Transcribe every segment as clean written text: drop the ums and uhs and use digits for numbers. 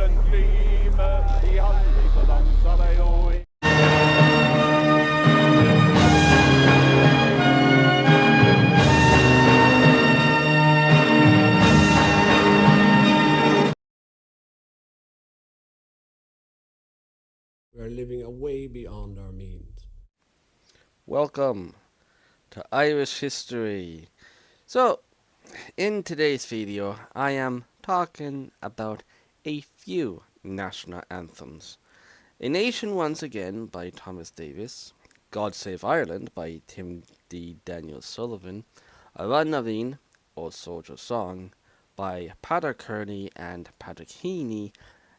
solen glimmer i aldrig så långsamma år. We are living way beyond our means. Welcome to Irish History. So, in today's video, I am talking about a few national anthems. A Nation Once Again by Thomas Davis, God Save Ireland by Tim D. Daniel Sullivan, A Run Naveen, Old Soldier Song by Peadar Kearney and Patrick Heaney,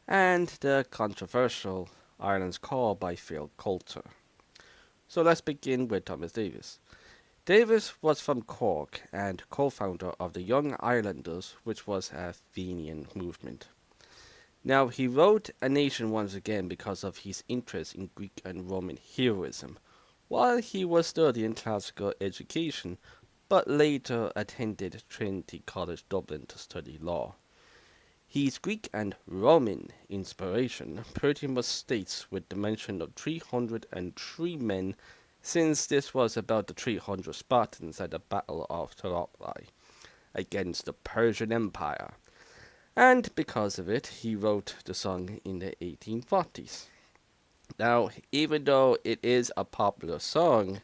and the controversial Ireland's Call by Phil Coulter. So let's begin with Thomas Davis. Davis was from Cork and co-founder of the Young Irelanders, which was a Fenian movement. Now, he wrote A Nation Once Again because of his interest in Greek and Roman heroism, while he was studying classical education, but later attended Trinity College Dublin to study law. His Greek and Roman inspiration pretty much states with the mention of 303 men, since this was about the 300 Spartans at the Battle of Thermopylae against the Persian Empire. And because of it, he wrote the song in the 1840s. Now, even though it is a popular song,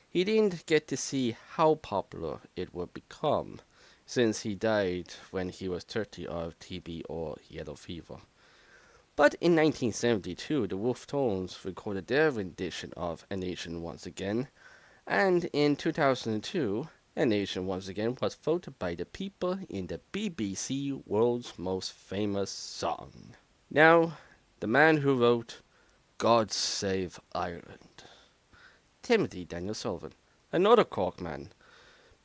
he didn't get to see how popular it would become, since he died when he was 30 of TB or yellow fever. But in 1972, the Wolfe Tones recorded their rendition of A Nation Once Again, and in 2002, A Nation Once Again was voted by the people in the BBC World's Most Famous Song. Now, the man who wrote God Save Ireland. Timothy Daniel Sullivan, another Cork man.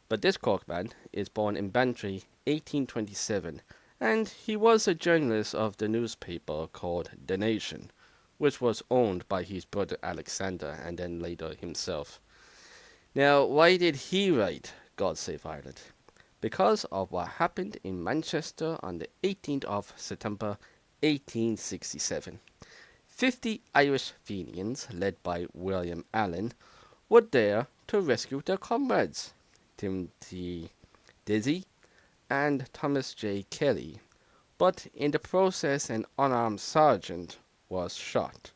But this Cork man is born in Bantry, 1827, and he was a journalist of the newspaper called The Nation, which was owned by his brother Alexander and then later himself. Now, why did he write God Save Ireland? Because of what happened in Manchester on the 18th of September 1867. 50 Irish Fenians, led by William Allen, were there to rescue their comrades, Timothy Dizzy and Thomas J. Kelly, but in the process an unarmed sergeant was shot.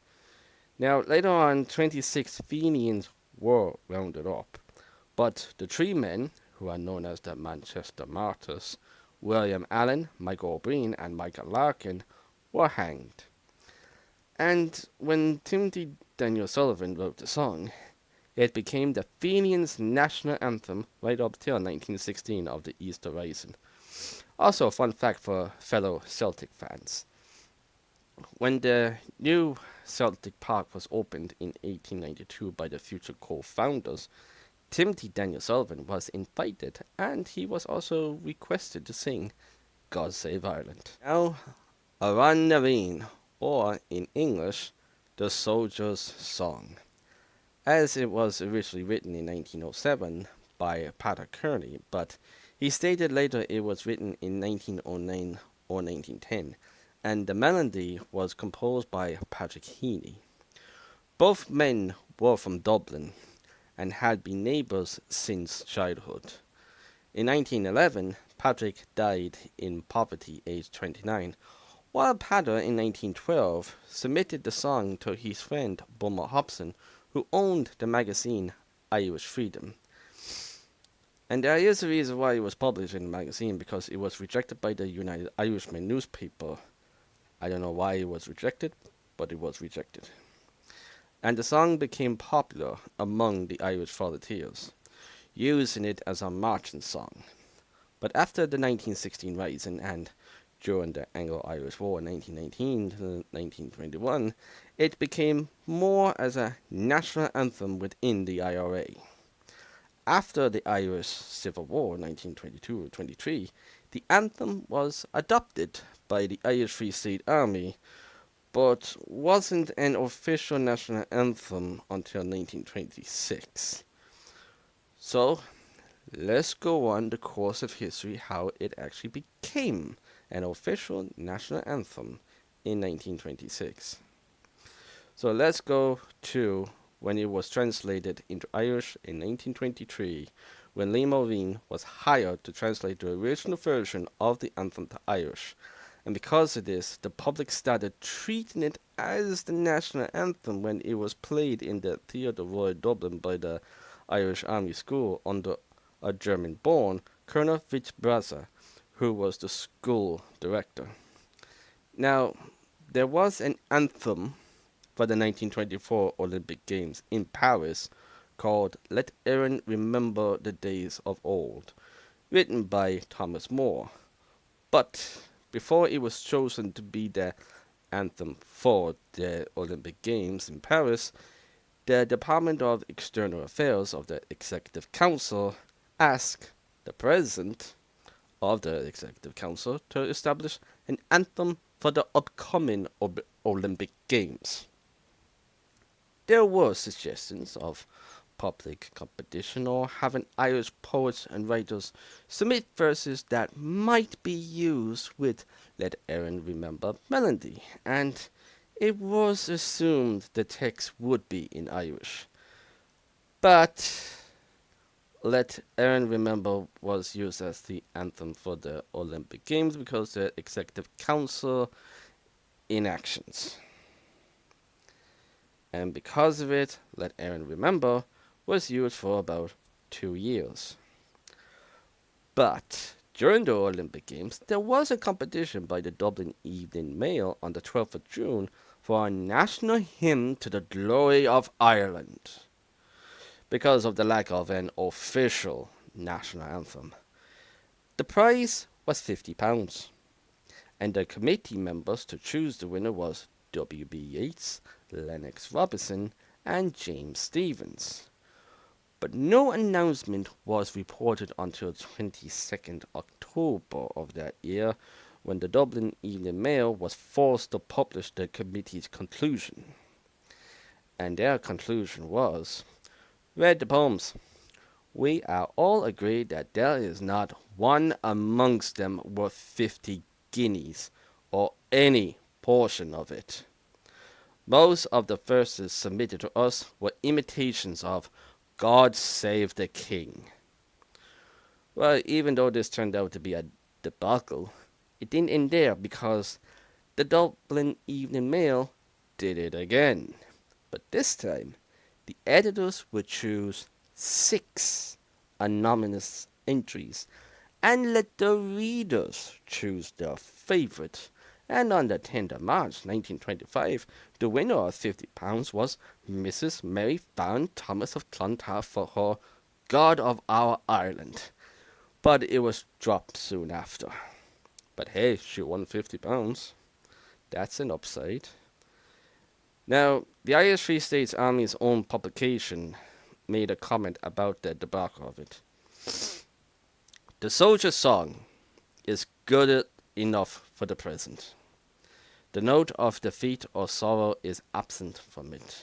Now, later on, 26 Fenians were rounded up, but the three men, who are known as the Manchester Martyrs, William Allen, Michael O'Brien, and Michael Larkin, were hanged. And when Timothy Daniel Sullivan wrote the song, it became the Fenians' national anthem right up till 1916 of the Easter Rising. Also, a fun fact for fellow Celtic fans. When the new Celtic Park was opened in 1892 by the future co-founders, Timothy Daniel Sullivan was invited, and he was also requested to sing God Save Ireland. Now, A Run Naveen, or in English, The Soldier's Song, as it was originally written in 1907 by Peadar Kearney, but he stated later it was written in 1909 or 1910, and the melody was composed by Patrick Heaney. Both men were from Dublin and had been neighbours since childhood. In 1911, Patrick died in poverty aged 29, while Peadar in 1912 submitted the song to his friend Bulmer Hobson, who owned the magazine Irish Freedom. And there is a reason why it was published in the magazine, because it was rejected by the United Irishmen newspaper. I don't know why it was rejected, but it was rejected. And the song became popular among the Irish volunteers, using it as a marching song. But after the 1916 Rising and during the Anglo-Irish War 1919 to 1921, it became more as a national anthem within the IRA. After the Irish Civil War 1922-23, the anthem was adopted by the Irish Free State Army, but wasn't an official national anthem until 1926. So, let's go on the course of history how it actually became an official national anthem in 1926. So let's go to when it was translated into Irish in 1923, when Lee Mulveen was hired to translate the original version of the anthem to Irish. And because of this, the public started treating it as the national anthem when it was played in the Theatre Royal Dublin by the Irish Army School under a German-born Colonel Fitzbrasser, who was the school director. Now, there was an anthem for the 1924 Olympic Games in Paris called Let Erin Remember the Days of Old, written by Thomas Moore. But before it was chosen to be the anthem for the Olympic Games in Paris, the Department of External Affairs of the Executive Council asked the President of the Executive Council to establish an anthem for the upcoming Olympic Games. There were suggestions of public competition or having Irish poets and writers submit verses that might be used with Let Erin Remember melody, and it was assumed the text would be in Irish. But Let Erin Remember was used as the anthem for the Olympic Games because the Executive Council inactions. And because of it, Let Erin Remember was used for about 2 years. But during the Olympic Games, there was a competition by the Dublin Evening Mail on the 12th of June for a national hymn to the glory of Ireland, because of the lack of an official national anthem. The prize was £50, and the committee members to choose the winner was W.B. Yeats, Lennox Robinson, and James Stephens. But no announcement was reported until 22nd October of that year, when the Dublin Evening Mail was forced to publish the committee's conclusion. And their conclusion was, read the poems. We are all agreed that there is not one amongst them worth 50 guineas, or any portion of it. Most of the verses submitted to us were imitations of God Save the King. Well, even though this turned out to be a debacle, it didn't end there because the Dublin Evening Mail did it again. But this time, the editors would choose 6 anonymous entries and let the readers choose their favorite. And on the 10th of March 1925, the winner of £50 was Mrs. Mary Farron Thomas of Clontarf for her God of Our Ireland. But it was dropped soon after. But hey, she won £50. That's an upside. Now, the Irish Free States Army's own publication made a comment about the debacle of it. The soldier song is good enough for the present. The note of defeat or sorrow is absent from it.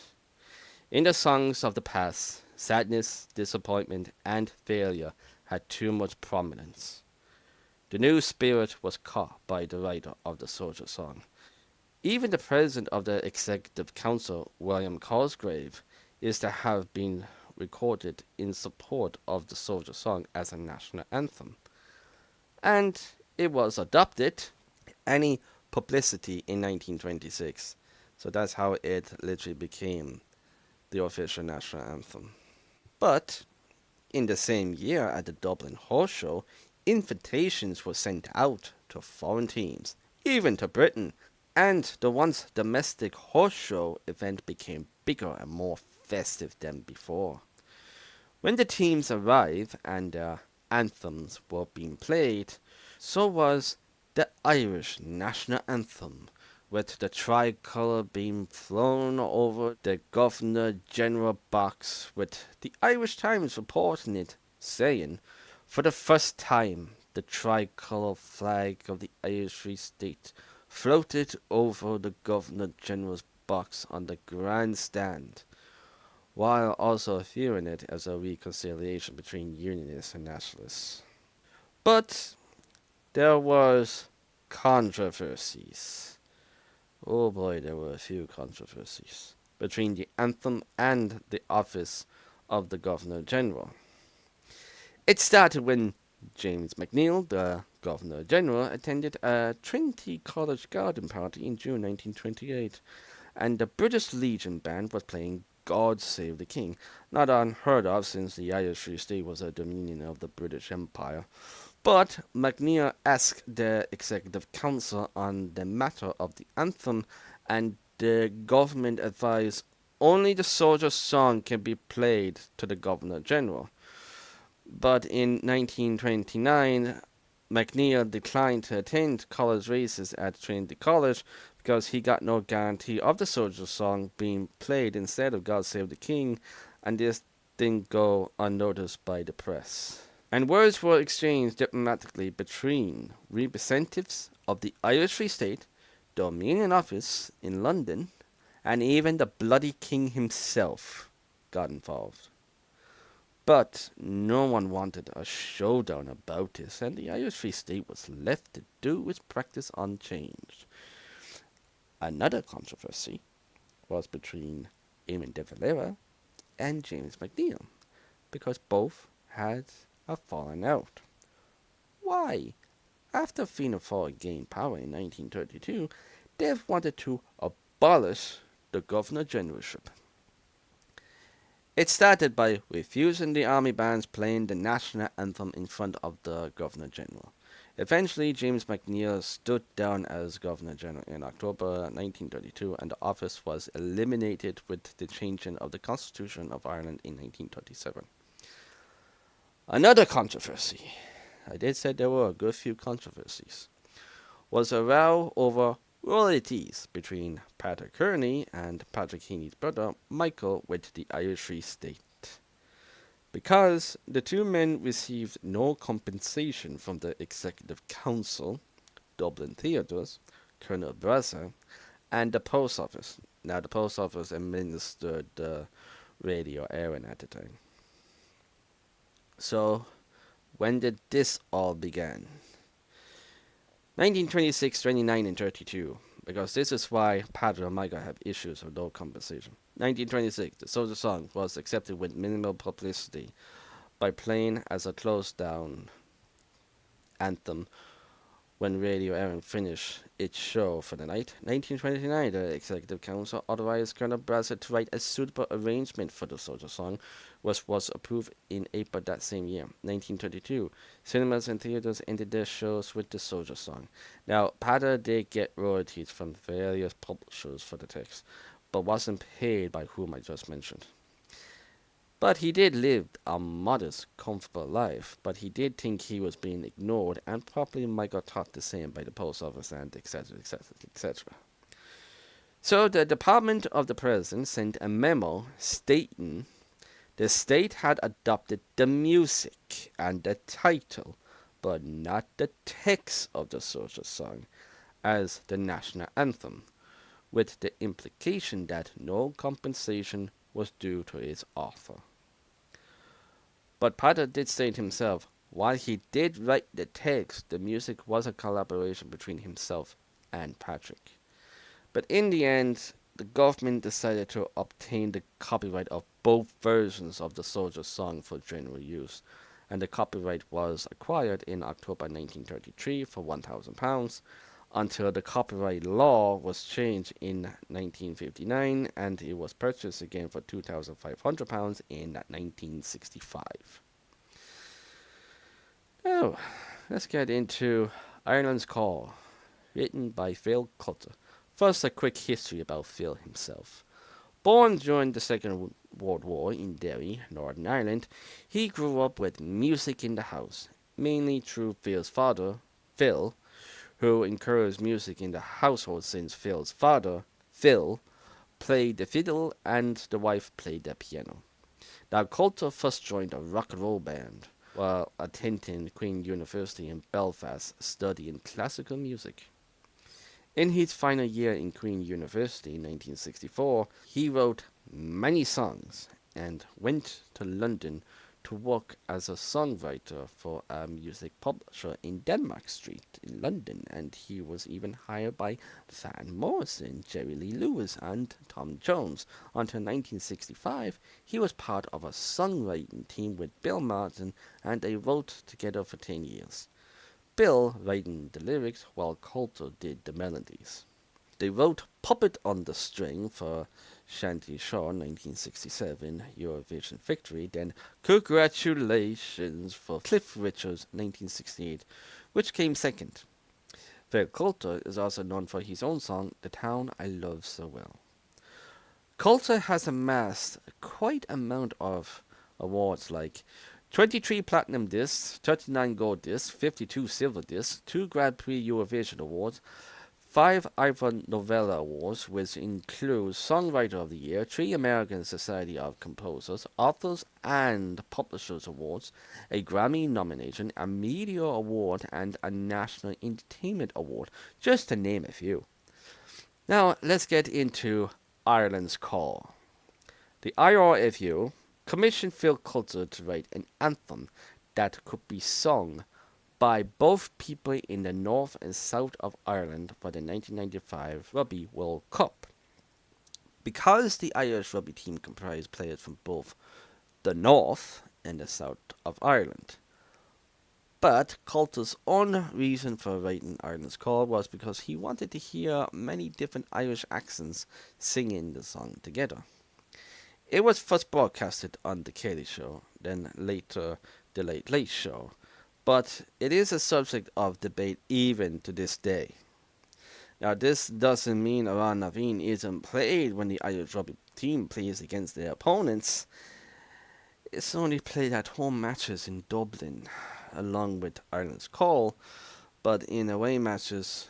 In the songs of the past, sadness, disappointment, and failure had too much prominence. The new spirit was caught by the writer of the soldier song. Even the president of the Executive Council, William Cosgrave, is to have been recorded in support of the soldier song as a national anthem. And it was adopted. Any publicity in 1926. So that's how it literally became the official national anthem. But in the same year at the Dublin Horse Show, invitations were sent out to foreign teams, even to Britain, and the once domestic horse show event became bigger and more festive than before. When the teams arrived and their anthems were being played, so was the Irish National Anthem, with the tricolour being flown over the Governor-General box, with the Irish Times reporting it, saying, for the first time, the tricolour flag of the Irish Free State floated over the Governor-General's box on the grandstand, while also viewing it as a reconciliation between Unionists and Nationalists. But there was controversies. Oh boy, there were a few controversies between the anthem and the office of the Governor General. It started when James McNeill, the Governor General, attended a Trinity College garden party in June 1928, and the British Legion Band was playing God Save the King, not unheard of since the Irish Free State was a dominion of the British Empire. But McNeill asked the Executive Council on the matter of the anthem, and the government advised only the soldier song can be played to the Governor General. But in 1929, McNeill declined to attend college races at Trinity College because he got no guarantee of the soldier song being played instead of God Save the King, and this didn't go unnoticed by the press. And words were exchanged diplomatically between representatives of the Irish Free State, Dominion Office in London, and even the bloody king himself got involved. But no one wanted a showdown about this, and the Irish Free State was left to do its practice unchanged. Another controversy was between Eamon de Valera and James McNeill, because both had a falling out. Why? After Fianna Fáil gained power in 1932, they wanted to abolish the Governor Generalship. It started by refusing the army bands playing the National Anthem in front of the Governor General. Eventually, James McNeill stood down as Governor General in October 1932, and the office was eliminated with the changing of the Constitution of Ireland in 1937. Another controversy, I did say there were a good few controversies, was a row over royalties between Patrick Kearney and Patrick Heaney's brother Michael with the Irish Free State. Because the two men received no compensation from the Executive Council, Dublin Theatres, Colonel Brazza, and the Post Office. Now the Post Office administered the radio airing at the time. So, when did this all begin? 1926, 29, and 32, because this is why Patrick and Michael have issues of no compensation. 1926, the soldier song was accepted with minimal publicity by playing as a closed-down anthem when Radio Airing finished its show for the night. 1929, the Executive Council authorized Colonel Brazza to write a suitable arrangement for the soldier song, which was approved in April that same year. 1932, cinemas and theaters ended their shows with the soldier song. Now, Pater did get royalties from various publishers for the text, but wasn't paid by whom I just mentioned. But he did live a modest, comfortable life, but he did think he was being ignored, and probably Michael thought the same by the post office and etc., etc., etc. So the Department of the President sent a memo stating the state had adopted the music and the title, but not the text of the soldier song, as the national anthem, with the implication that no compensation was due to its author. But Pater did state himself, while he did write the text, the music was a collaboration between himself and Patrick. But in the end, the government decided to obtain the copyright of both versions of the soldier song for general use, and the copyright was acquired in October 1933 for £1,000, until the copyright law was changed in 1959, and it was purchased again for £2,500 in 1965. Now, let's get into Ireland's Call, written by Phil Coulter. First, a quick history about Phil himself. Born during the Second World War in Derry, Northern Ireland, he grew up with music in the house, mainly through Phil's father, Phil, who encouraged music in the household since Phil's father, Phil, played the fiddle and the wife played the piano. Now, Coulter first joined a rock and roll band while attending Queen University in Belfast studying classical music. In his final year in Queen University in 1964, he wrote many songs and went to London to work as a songwriter for a music publisher in Denmark Street in London, and he was even hired by Van Morrison, Jerry Lee Lewis, and Tom Jones. Until 1965, he was part of a songwriting team with Bill Martin, and they wrote together for 10 years. Bill writing the lyrics while Coulter did the melodies. They wrote Puppet on the String for Shanty Shaw 1967 Eurovision victory, then Congratulations for Cliff Richard's 1968, which came second. Phil Coulter is also known for his own song, The Town I Love So Well. Coulter has amassed quite amount of awards like 23 platinum discs, 39 gold discs, 52 silver discs, 2 Grand Prix Eurovision awards, 5 Ivor Novello Awards, which includes Songwriter of the Year, 3 American Society of Composers, Authors and Publishers Awards, a Grammy nomination, a Media Award, and a National Entertainment Award, just to name a few. Now, let's get into Ireland's Call. The IRFU commissioned Phil Coulter to write an anthem that could be sung by both people in the north and south of Ireland for the 1995 Rugby World Cup. Because the Irish rugby team comprised players from both the north and the south of Ireland. But Coulter's own reason for writing Ireland's Call was because he wanted to hear many different Irish accents singing the song together. It was first broadcasted on The Katie Show, then later The Late Late Show, but it is a subject of debate even to this day. Now, this doesn't mean Aran Naveen isn't played when the Irish rugby team plays against their opponents. It's only played at home matches in Dublin, along with Ireland's Call, but in away matches,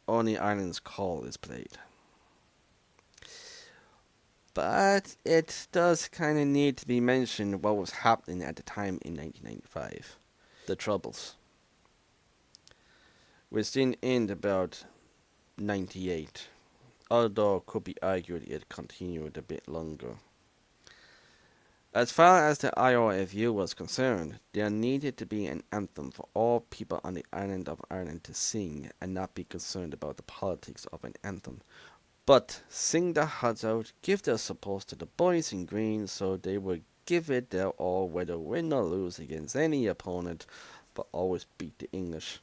only Ireland's Call is played. But it does kind of need to be mentioned what was happening at the time in 1995. The Troubles, which didn't end about 98, although it could be argued it continued a bit longer. As far as the IRFU was concerned, there needed to be an anthem for all people on the island of Ireland to sing and not be concerned about the politics of an anthem, but sing their hearts out, give their support to the boys in green so they would give it their all whether win or lose against any opponent, but always beat the English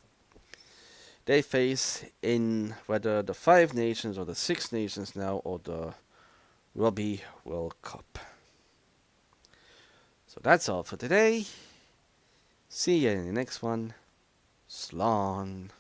they face in whether the 5 Nations or the 6 Nations now or the Rugby World Cup. So that's all for today. See you in the next one. Slán.